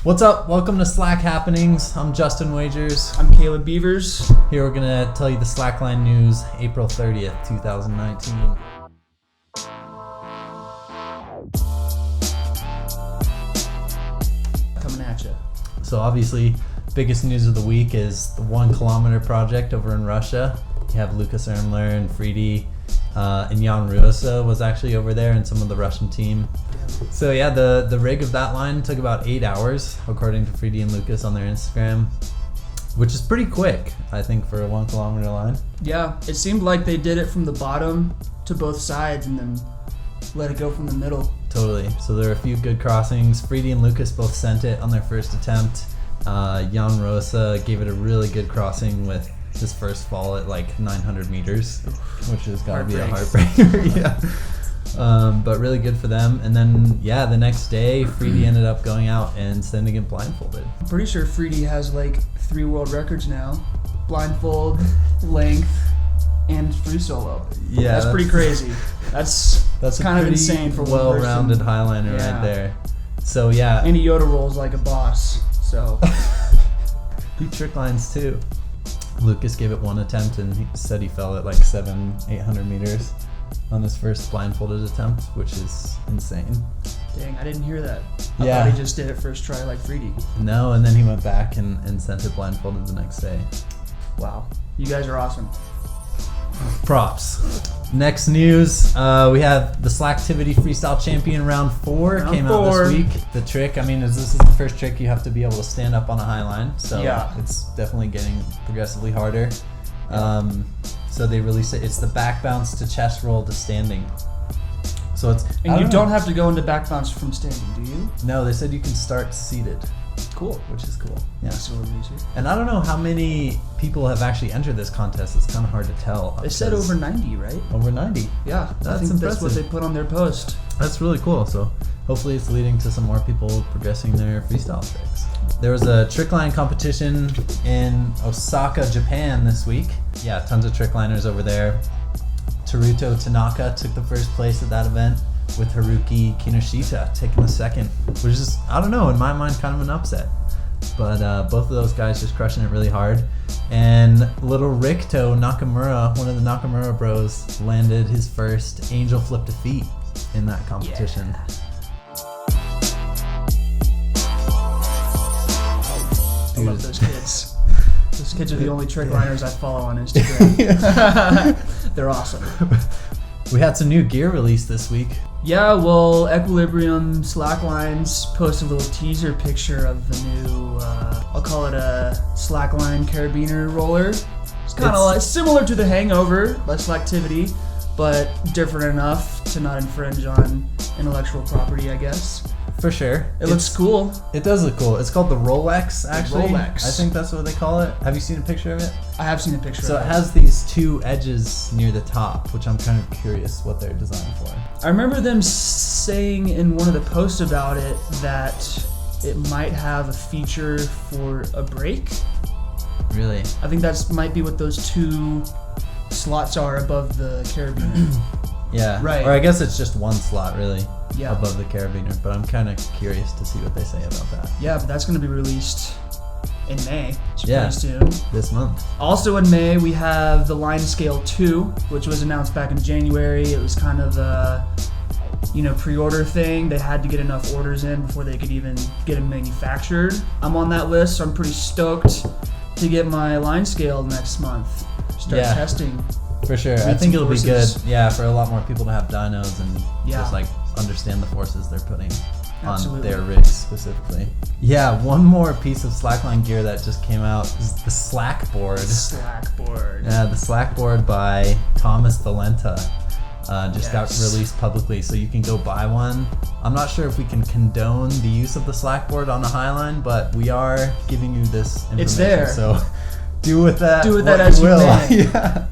What's up? Welcome to Slack Happenings. I'm Justin Wagers. I'm Caleb Beavers. Here we're going to tell you the Slackline news, April 30th, 2019. Coming at you. So obviously, biggest news of the week is the 1 Kilometer project over in Russia. You have Lucas Ermler and Friedi, and Jan Ruosa was actually over there and some of the Russian team. So yeah, the rig of that line took about 8 hours, according to Friedi and Lucas on their Instagram, which is pretty quick, I think, for a 1 kilometer line. Yeah, it seemed like they did it from the bottom to both sides and then let it go from the middle. Totally. So there are a few good crossings. Friedi and Lucas both sent it on their first attempt. Jan Ruosa gave it a really good crossing with his first fall at like 900 meters, which has got to be a heartbreaker. Yeah. But really good for them. And then, yeah, the next day, Friedi ended up going out and sending it blindfolded. I'm pretty sure Friedi has like 3 world records now. Blindfold, length, and free solo. Yeah, that's pretty crazy. That's kind of insane for one well-rounded person. highliner right there. So yeah, and he Yoda rolls like a boss. So he trick lines too. Lucas gave it one attempt and he said he fell at like 700-800 meters on his first blindfolded attempt, which is insane. Dang, I didn't hear that. I thought he just did it first try like Friedi. No, and then he went back and sent it blindfolded the next day. Wow, you guys are awesome. Props. Next news, we have the Slacktivity Freestyle Champion Round 4 came out this week. The trick, I mean, this is the first trick you have to be able to stand up on a high line, so it's definitely getting progressively harder. So they released it. It's the back bounce to chest roll to standing. So it's you don't have to go into back bounce from standing, do you? No, they said you can start seated. Cool. Which is cool. Yeah. That's a little easier. And I don't know how many people have actually entered this contest. It's kind of hard to tell. They said over 90, right? Over 90. Yeah, I think that's what they put on their post. That's really cool. So hopefully it's leading to some more people progressing their freestyle tricks. There was a trickline competition in Osaka, Japan this week. Yeah, tons of trickliners over there. Teruto Tanaka took the first place at that event, with Haruki Kinoshita taking the second, which is, I don't know, in my mind kind of an upset. But both of those guys just crushing it really hard. And little Rikto Nakamura, one of the Nakamura bros, landed his first angel flip to feet in that competition. Yeah. I love those kids. Those kids are the only trickliners I follow on Instagram. They're awesome. We had some new gear released this week. Yeah, well, Equilibrium Slacklines posted a little teaser picture of the new, I'll call it a slackline carabiner roller. It's kind of like similar to the Hangover, less Slacktivity, but different enough to not infringe on intellectual property, I guess. For sure. It looks cool. It does look cool. It's called the Rolex, actually. Rolex. I think that's what they call it. Have you seen a picture of it? I have seen a picture So of it it. has these 2 edges near the top, which I'm kind of curious what they're designed for. I remember them saying in one of the posts about it that it might have a feature for a brake. Really? I think that might be what those 2 slots are above the carabiner. Yeah. Right. Or I guess it's just one slot, really, Yeah. above the carabiner. But I'm kind of curious to see what they say about that. Yeah, but that's going to be released in May. So Yeah. pretty soon. This month. Also in May, we have the Line Scale 2, which was announced back in January. It was kind of a, pre-order thing. They had to get enough orders in before they could even get them manufactured. I'm on that list, so I'm pretty stoked to get my line scale next month. Start testing. For sure. I think it'll be good, for a lot more people to have dynos and just like understand the forces they're putting on their rigs specifically. Yeah, one more piece of slackline gear that just came out is the Slackboard. Yeah, the Slackboard by Thomas Valenta. Just got released publicly, so you can go buy one. I'm not sure if we can condone the use of the Slackboard on a Highline, but we are giving you this information. It's there. So do with that as you will. Yeah.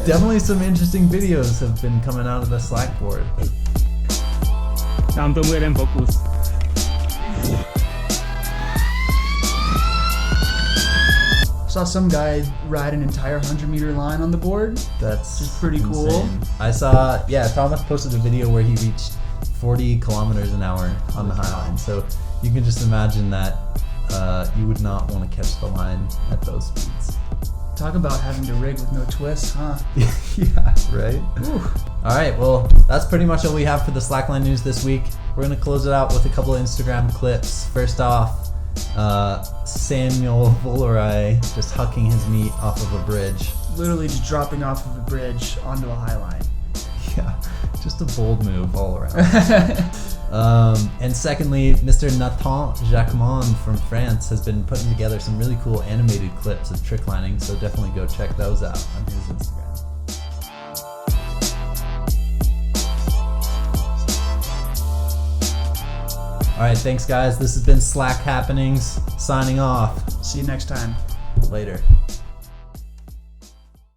Definitely some interesting videos have been coming out of the Slackboard. Fokus. Saw some guy ride an entire 100-meter line on the board. That's just pretty insane. Cool. I saw, Thomas posted a video where he reached 40 kilometers an hour on the Highline. So you can just imagine that you would not want to catch the line at those speeds. Talk about having to rig with no twists, huh? Yeah, right? Ooh. All right, well, that's pretty much all we have for the slackline news this week. We're going to close it out with a couple of Instagram clips. First off, Samuel Volerai just hucking his meat off of a bridge. Literally just dropping off of a bridge onto a highline. Yeah, just a bold move all around. And secondly, Mr. Nathan Jacquemont from France has been putting together some really cool animated clips of tricklining, so definitely go check those out on his Instagram. All right, thanks guys. This has been Slack Happenings, signing off. See you next time. Later.